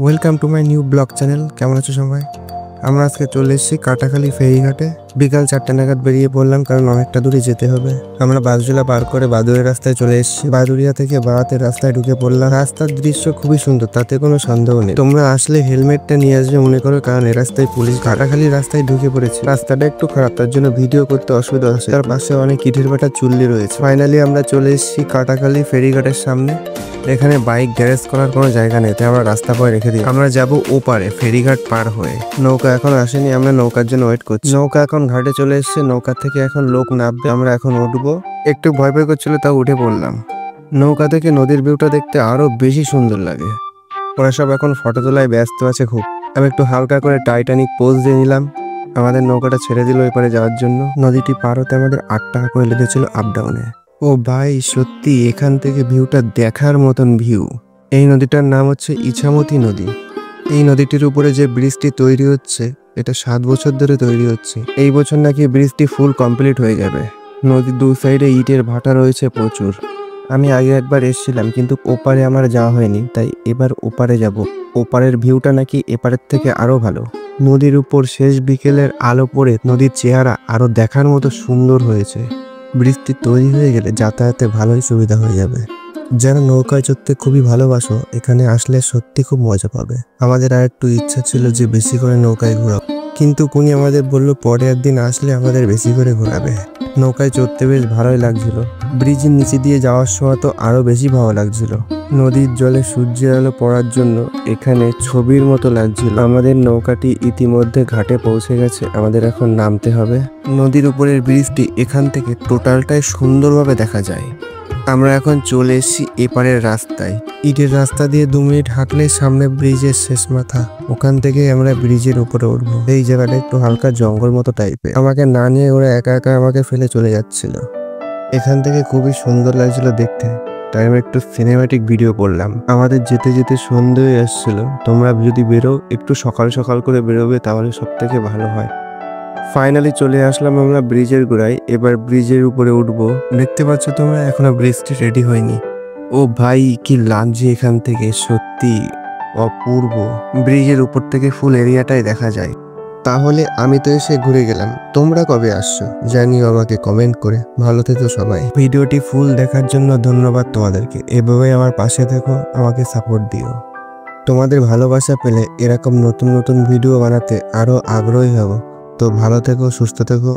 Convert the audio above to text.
Welcome to my new blog channel. কেমন আছো সবাই? আমরা আজকে চলে এসেছি কাটাখালী ফেরিঘাটে। বিকাল 4টা নাগাদ বেরিয়ে পড়লাম, কারণ অনেকটা দূরে যেতে হবে। আমরা বাসজোলা পার করে বাদুড়িয়া রাস্তায় চলে এসেছি। বাদুড়িয়া থেকে বারাতের রাস্তায় ঢুকে পড়লাম। রাস্তার দৃশ্য খুবই সুন্দর, তাতে কোনো সন্দেহ নেই। তোমরা আসলে হেলমেটটা নিয়ে আসবে মনে করো, কারণ এই রাস্তায় পুলিশ। কাটাখালী রাস্তায় ঢুকে পড়েছে। রাস্তাটা একটু খারাপ, তার জন্য ভিডিও করতে অসুবিধা হচ্ছে। তার পাশে অনেক ইটের ভাটা চুল্লি রয়েছে। ফাইনালি আমরা চলে এসেছি কাটাখালী ফেরিঘাটের সামনে। এখানে বাইক গ্যারেজ করার কোনো জায়গা নেই, তাই আমরা রাস্তা পরে রেখে দিই। আমরা যাব ওপারে ফেরিঘাট পার হয়ে। নৌকা এখন আসেনি, আমরা নৌকার জন্য ওয়েট করছি। নৌকা এখন ঘাটে চলে এসেছে। নৌকা থেকে এখন লোক নামবে, আমরা এখন উঠবো। একটু ভয় ভয় করছিল, তাও উঠে পড়লাম। নৌকা থেকে নদীর ভিউটা দেখতে আরো বেশি সুন্দর লাগে। ওরা সব এখন ফটো তোলায় ব্যস্ত আছে খুব। আমি একটু হালকা করে টাইটানিক পোজ দিয়ে নিলাম। আমাদের নৌকাটা ছেড়ে দিল এপারে যাওয়ার জন্য। নদীটি পার হতে আমাদের 8 টাকা করে লেগেছিল আপ ডাউনে। ও ভাই, সত্যি এখান থেকে ভিউটা দেখার মতন ভিউ। এই নদীটার নাম হচ্ছে ইছামতি নদী। এই নদীটির উপরে যে ব্রিজটি তৈরি হচ্ছে, এটা 7 বছর ধরে তৈরি হচ্ছে। এই বছর নাকি ব্রিজটি ফুল কমপ্লিট হয়ে যাবে। নদীর 2 সাইডে ইটের ভাটা রয়েছে প্রচুর। আমি আগে একবার এসেছিলাম, কিন্তু ওপারে আমার যাওয়া হয়নি, তাই এবার ওপারে যাব। ওপারের ভিউটা নাকি এপারের থেকে আরো ভালো। নদীর উপর শেষ বিকেলের আলো পড়ে নদীর চেহারা আরো দেখার মতো সুন্দর হয়েছে। ব্রিজটি তৈরি হয়ে গেলে যাতায়াতে ভালোই সুবিধা হয়ে যাবে। যারা নৌকায় চড়তে খুবই ভালোবাসো, এখানে আসলে সত্যি খুব মজা পাবে। আমাদের আর একটু ইচ্ছা ছিল যে বেশি করে নৌকায় ঘোরাবো, কিন্তু কুনি আমাদের বললো পরের দিন আসলে আমাদের বেশি করে ঘোরাবে। নৌকায় চড়তে বেশ ভালোই লাগছিল। ব্রিজের নিচে দিয়ে যাওয়ার সময় তো আরো বেশি ভালো লাগছিল। নদীর জলে সূর্যের আলো পড়ার জন্য এখানে ছবির মতো লাগছিল। আমাদের নৌকাটি ইতিমধ্যে ঘাটে পৌঁছে গেছে, আমাদের এখন নামতে হবে। নদীর উপরের ব্রিজটি এখান থেকে টোটালটাই সুন্দরভাবে দেখা যায়। আমরা এখন চলে এসেছি এপারের রাস্তায়। ইটের রাস্তা দিয়ে 2 মিনিট হাঁটলে সামনে ব্রিজের শেষ মাথা। ওখান থেকে আমরা ব্রিজের উপরে উঠবো। এই জায়গাটা একটু হালকা জঙ্গল মতো টাইপের। আমাকে না নিয়ে ওরা একা একা আমাকে ফেলে চলে যাচ্ছিল। এখান থেকে খুবই সুন্দর লাগছিল দেখতে, তাই আমি একটু সিনেম্যাটিক ভিডিও করলাম। আমাদের যেতে যেতে সন্ধ্যে হয়ে আসছিল। তোমরা যদি বেরো, একটু সকাল সকাল করে বেরোবে, তাহলে সব থেকে ভালো হয়। ফাইনালি চলে আসলাম আমরা ব্রিজের গোড়ায়। এবার ব্রিজের উপরে উঠবো। দেখতে পাচ্ছ তোমরা, এখনো ব্রিজটি রেডি হয়নি। ও ভাই, কি লাগছে এখান থেকে, সত্যি অপূর্ব। ব্রিজের উপর থেকে ফুল এরিয়াটাই দেখা যায়। তাহলে আমি তো এসে ঘুরে গেলাম, তোমরা কবে আসছো জানিও আমাকে কমেন্ট করে। ভালো থেকো সবাই। ভিডিওটি ফুল দেখার জন্য ধন্যবাদ তোমাদেরকে। এভাবে আমার পাশে থেকো, আমাকে সাপোর্ট দিও। তোমাদের ভালোবাসা পেলে এরকম নতুন নতুন ভিডিও বানাতে আরো আগ্রহী হব। তো ভালো থেকো, সুস্থ থেকো।